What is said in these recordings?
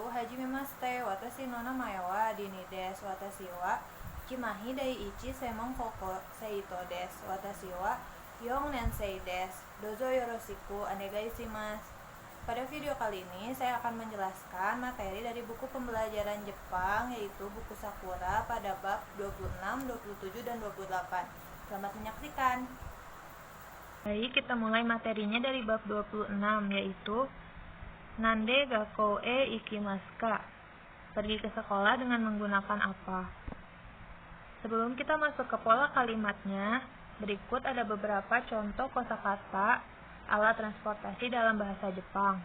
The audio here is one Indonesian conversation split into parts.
hajimemashite, watashi no namae wa Dini desu, watashi wa Kimahi dai ichi seimon koko seito desu, watashi wa 4 nensei desu, dozo yoroshiku onegaishimasu. Pada video kali ini saya akan menjelaskan materi dari buku pembelajaran Jepang, yaitu buku Sakura pada bab 26, 27, dan 28. Selamat menyaksikan. Baik, kita mulai materinya dari bab 26, yaitu Nande gakkou e ikimasu ka? Pergi ke sekolah dengan menggunakan apa? Sebelum kita masuk ke pola kalimatnya, berikut ada beberapa contoh kosakata alat transportasi dalam bahasa Jepang.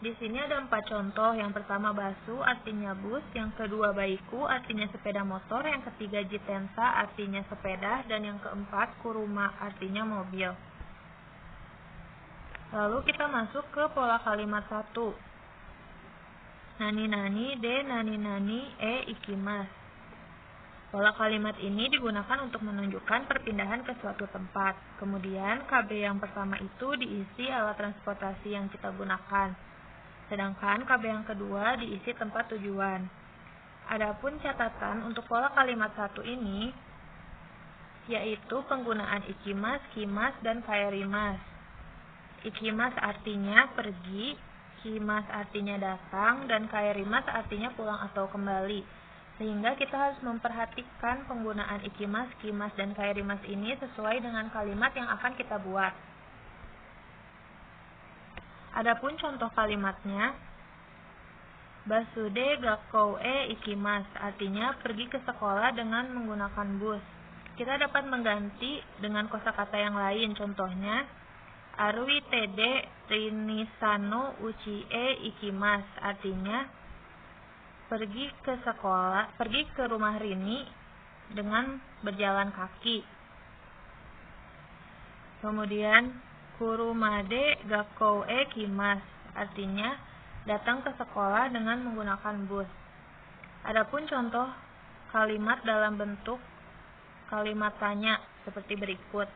Di sini ada 4 contoh. Yang pertama basu artinya bus, yang kedua baiku artinya sepeda motor, yang ketiga jitensa artinya sepeda, dan yang keempat kuruma artinya mobil. Lalu kita masuk ke pola kalimat 1. Nani-nani de nani-nani e ikimasu. Pola kalimat ini digunakan untuk menunjukkan perpindahan ke suatu tempat. Kemudian KB yang pertama itu diisi alat transportasi yang kita gunakan. Sedangkan KB yang kedua diisi tempat tujuan. Adapun catatan untuk pola kalimat 1 ini, yaitu penggunaan ikimasu, kimasu, dan kaerimasu. Ikimasu artinya pergi, kimasu artinya datang, dan kaerimasu artinya pulang atau kembali. Sehingga kita harus memperhatikan penggunaan ikimasu, kimasu, dan kaerimasu ini sesuai dengan kalimat yang akan kita buat. Adapun contoh kalimatnya, basude gakkou e ikimasu artinya pergi ke sekolah dengan menggunakan bus. Kita dapat mengganti dengan kosakata yang lain, contohnya Arui tede rinisano uchi e ikimasu artinya pergi ke rumah Rini dengan berjalan kaki. Kemudian kurumade gakkou e kimasu artinya datang ke sekolah dengan menggunakan bus. Adapun contoh kalimat dalam bentuk kalimat tanya seperti berikut.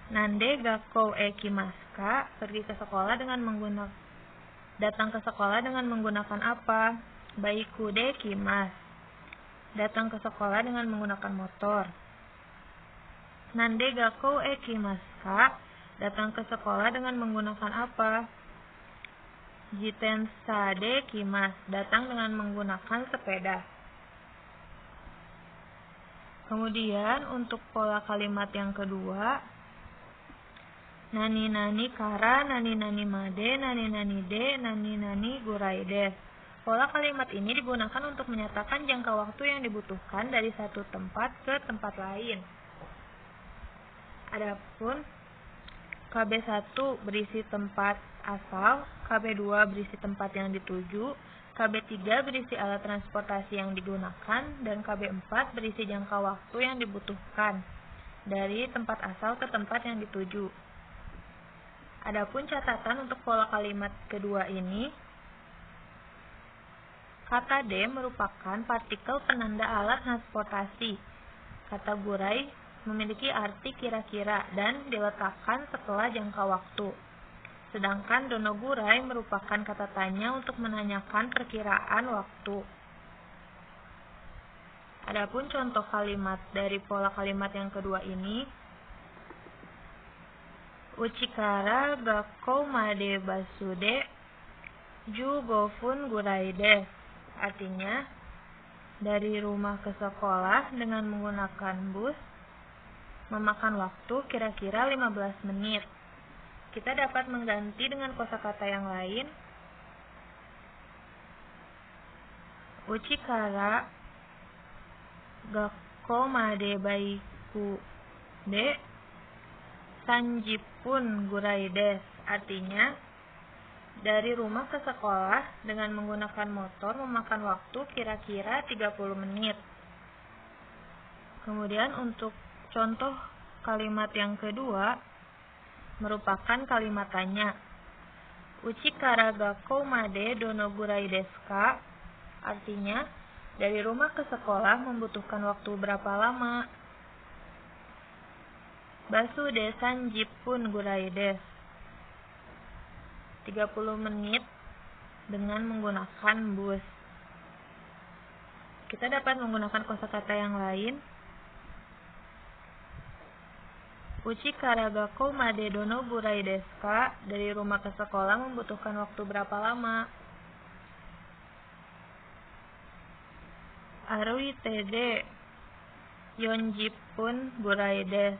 Nande gakkou e kimasu ka? Pergi ke sekolah dengan datang ke sekolah dengan menggunakan apa? Baiku de kimasu. Datang ke sekolah dengan menggunakan motor. Nande gakkou e kimasu ka? Datang ke sekolah dengan menggunakan apa? Jitensa de kimasu. Datang dengan menggunakan sepeda. Kemudian untuk pola kalimat yang kedua, nani-nani kara, nani-nani made, nani-nani de, nani-nani gurai desu. Pola kalimat ini digunakan untuk menyatakan jangka waktu yang dibutuhkan dari satu tempat ke tempat lain. Adapun KB1 berisi tempat asal, KB2 berisi tempat yang dituju, KB3 berisi alat transportasi yang digunakan, dan KB4 berisi jangka waktu yang dibutuhkan dari tempat asal ke tempat yang dituju. Adapun catatan untuk pola kalimat kedua ini, kata de merupakan partikel penanda alat transportasi. Kata gurai memiliki arti kira-kira dan diletakkan setelah jangka waktu. Sedangkan donogurai merupakan kata tanya untuk menanyakan perkiraan waktu. Adapun contoh kalimat dari pola kalimat yang kedua ini, Uchikara gakkou made basude 15 分 gurai desu. Artinya, dari rumah ke sekolah dengan menggunakan bus memakan waktu kira-kira 15 menit. Kita dapat mengganti dengan kosakata yang lain. Uchikara gakkou made baiku de 30 分 gurai desu. Artinya, dari rumah ke sekolah dengan menggunakan motor memakan waktu kira-kira 30 menit. Kemudian untuk contoh kalimat yang kedua merupakan kalimat tanya. Uchikara gakkou made donogurai desu ka? Artinya, dari rumah ke sekolah membutuhkan waktu berapa lama? Basude 30 分 gurai desu. 30 menit dengan menggunakan bus. Kita dapat menggunakan kosakata yang lain. Uchi kara gakkou made dono gurai desu ka? Dari rumah ke sekolah membutuhkan waktu berapa lama? Aruite de 40 分 gurai desu.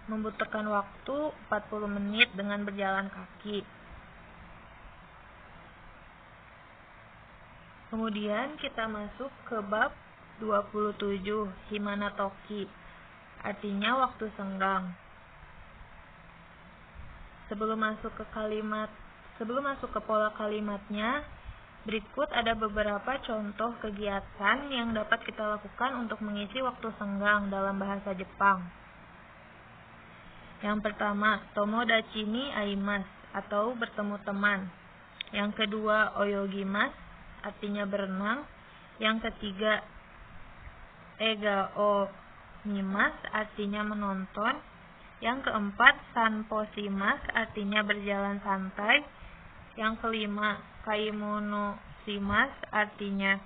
Membutuhkan waktu 40 menit dengan berjalan kaki. Kemudian kita masuk ke bab 27, himana toki. Artinya waktu senggang. Sebelum masuk ke pola kalimatnya, berikut ada beberapa contoh kegiatan yang dapat kita lakukan untuk mengisi waktu senggang dalam bahasa Jepang. Yang pertama, tomodachi ni aimasu atau bertemu teman. Yang kedua, oyogimasu artinya berenang. Yang ketiga, egao mimasu artinya menonton. Yang keempat, sanpo shimasu artinya berjalan santai. Yang kelima, kaimono shimasu artinya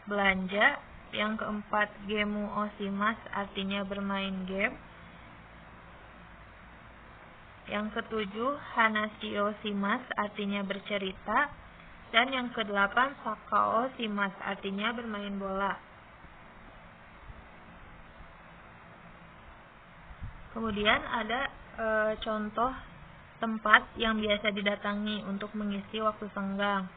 belanja. Yang keempat, gemu o shimasu artinya bermain game. Yang ketujuh, hanashi o shimasu artinya bercerita. Dan yang kedelapan, sakao shimasu artinya bermain bola. Kemudian ada contoh tempat yang biasa didatangi untuk mengisi waktu senggang.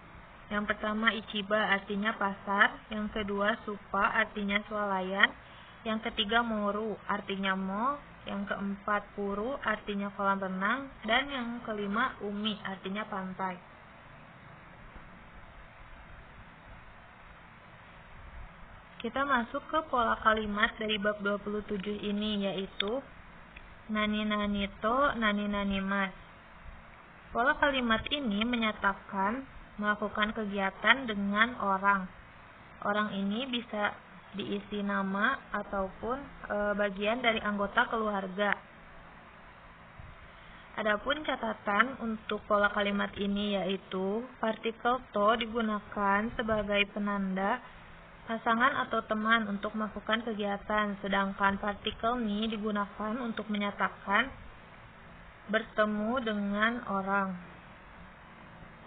Yang pertama, ichiba artinya pasar. Yang kedua, supa artinya swalayan. Yang ketiga, moru artinya mall. Yang keempat, puru artinya kolam renang. Dan yang kelima, umi artinya pantai. Kita masuk ke pola kalimat dari bab 27 ini, yaitu nani-nani to nani-nani mas. Pola kalimat ini menyatakan melakukan kegiatan dengan orang. Orang ini bisa diisi nama ataupun bagian dari anggota keluarga. Adapun catatan untuk pola kalimat ini yaitu partikel to digunakan sebagai penanda pasangan atau teman untuk melakukan kegiatan, sedangkan partikel ni digunakan untuk menyatakan bertemu dengan orang.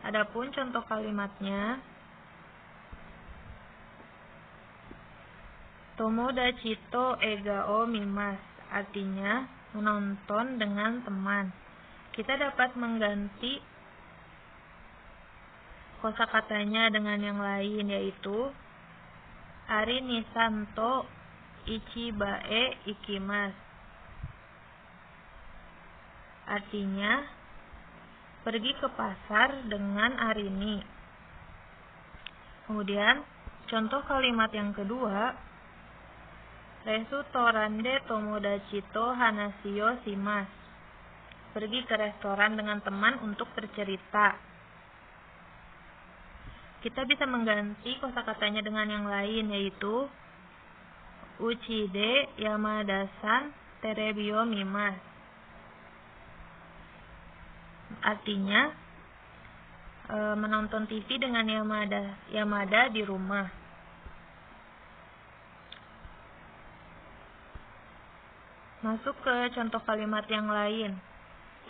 Adapun contoh kalimatnya, tomodachi to egao mimasu artinya menonton dengan teman. Kita dapat mengganti kosakatanya dengan yang lain, yaitu Ari nisan to ichiba e ikimasu. Artinya pergi ke pasar dengan Arini. Kemudian contoh kalimat yang kedua, restoran de tomodachi to hanashi o shimasu. Pergi ke restoran dengan teman untuk bercerita. Kita bisa mengganti kosakatanya dengan yang lain, yaitu uchi de Yamada-san terebi o mimasu. Artinya menonton TV dengan Yamada di rumah. Masuk ke contoh kalimat yang lain.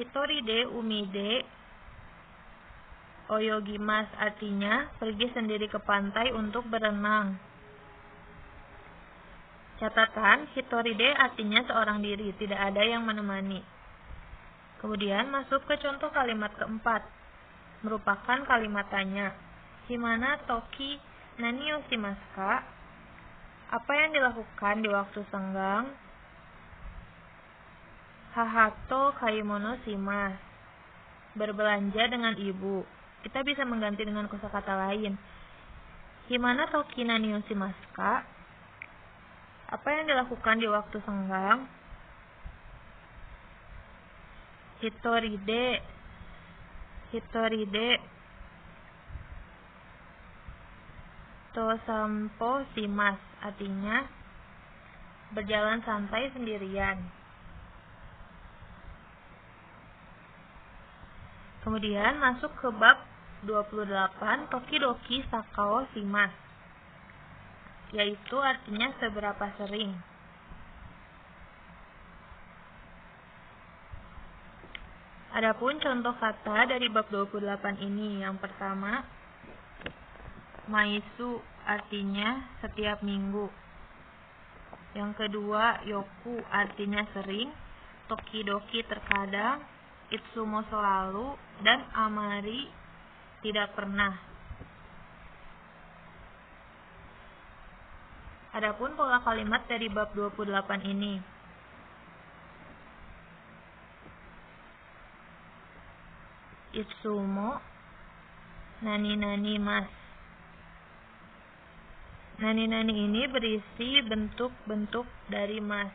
Hitori de umi de oyogimasu artinya pergi sendiri ke pantai untuk berenang. Catatan, hitori de artinya seorang diri, tidak ada yang menemani. Kemudian masuk ke contoh kalimat keempat, merupakan kalimat tanya. Himana toki nani o shimasu ka? Apa yang dilakukan di waktu senggang? Hahato kaimono shimasu. Berbelanja dengan ibu. Kita bisa mengganti dengan kosakata lain. Himana toki nani o shimasu ka? Apa yang dilakukan di waktu senggang? Hitori de to sanpo shimasu. Artinya berjalan santai sendirian. Kemudian masuk ke bab 28 Tokidoki sakao shimasu, yaitu artinya seberapa sering. Adapun contoh kata dari bab 28 ini, yang pertama, maisu artinya setiap minggu. Yang kedua, yoku artinya sering, tokidoki terkadang, itsumo selalu, dan amari tidak pernah. Adapun pola kalimat dari bab 28 ini, itsumo nani-nani mas. Nani-nani ini berisi bentuk-bentuk dari mas.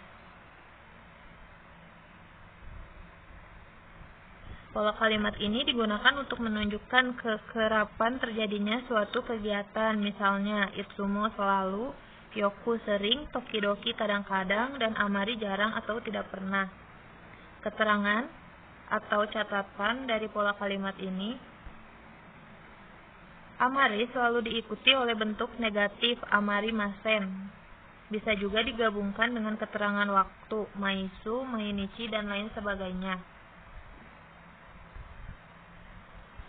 Pola kalimat ini digunakan untuk menunjukkan kekerapan terjadinya suatu kegiatan, misalnya itsumo selalu, yoku sering, tokidoki kadang-kadang, dan amari jarang atau tidak pernah. Keterangan atau catatan dari pola kalimat ini, amari selalu diikuti oleh bentuk negatif amari masen. Bisa juga digabungkan dengan keterangan waktu, maisu, mainichi, dan lain sebagainya.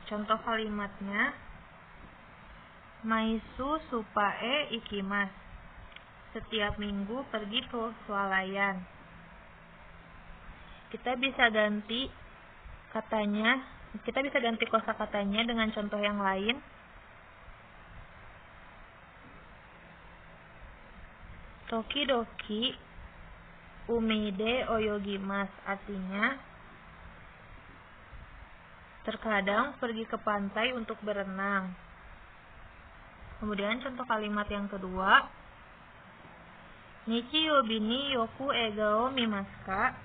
Contoh kalimatnya, maisu supae ikimasu. Setiap minggu pergi ke swalayan. Kita bisa ganti kosakatanya dengan contoh yang lain. Tokidoki umide oyogimasu, artinya terkadang pergi ke pantai untuk berenang. Kemudian contoh kalimat yang kedua, nichiyobi ni yoku egao mimasu ka?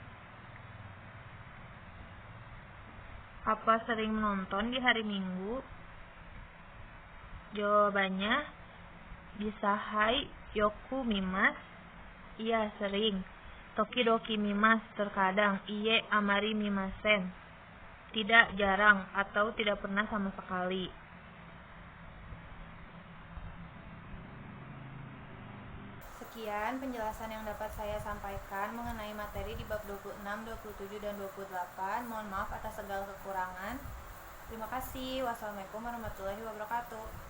Apa sering menonton di hari Minggu? Jawabannya, bisahai yoku mimasu. Iya, sering. Tokidoki mimasu, terkadang. Iye amari mimasen. Tidak, jarang, atau tidak pernah sama sekali. Sekian penjelasan yang dapat saya sampaikan mengenai materi di bab 26, 27, dan 28. Mohon maaf atas segala kekurangan. Terima kasih. Wassalamualaikum warahmatullahi wabarakatuh.